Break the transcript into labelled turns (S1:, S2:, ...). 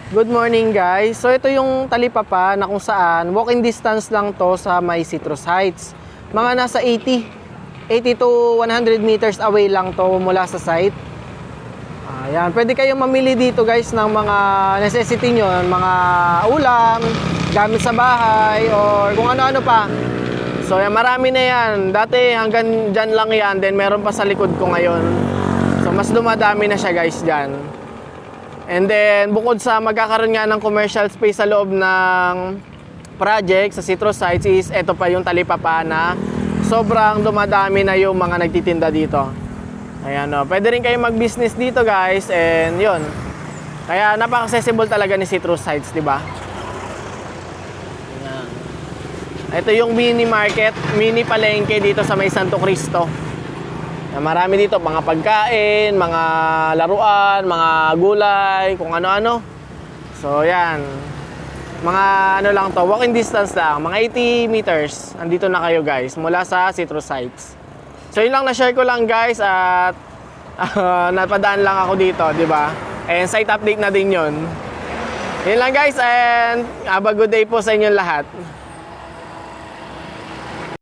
S1: Good morning guys. So ito yung talipapa na kung saan walking distance lang to sa may Citrus Heights. Mga nasa 80 to 100 meters away lang to mula sa site. Ayan, pwede kayong mamili dito guys ng mga necessity nyo, mga ulam, gamit sa bahay, or kung ano-ano pa. So yan, marami na yan. Dati hanggang dyan lang yan, then meron pa sa likod ko ngayon. So mas dumadami na siya guys dyan. And then, bukod sa magkakaroon nga ng commercial space sa loob ng project sa Citrus Heights is ito pa yung talipapa na sobrang dumadami na yung mga nagtitinda dito. Ayan o, pwede rin kayo mag-business dito guys, and yun. Kaya napaka-accessible talaga ni Citrus Heights, di ba? Ayan. Ito yung mini market, mini palengke dito sa may Santo Cristo. Marami dito, mga pagkain, mga laruan, mga gulay, kung ano-ano. So, yan. Mga ano lang to, walking distance lang. Mga 80 meters. Andito na kayo guys, mula sa Citrus Heights. So, yun lang na-share ko lang guys at napadaan lang ako dito, di ba? And site update na din yun. Yun lang guys and have a good day po sa inyong lahat.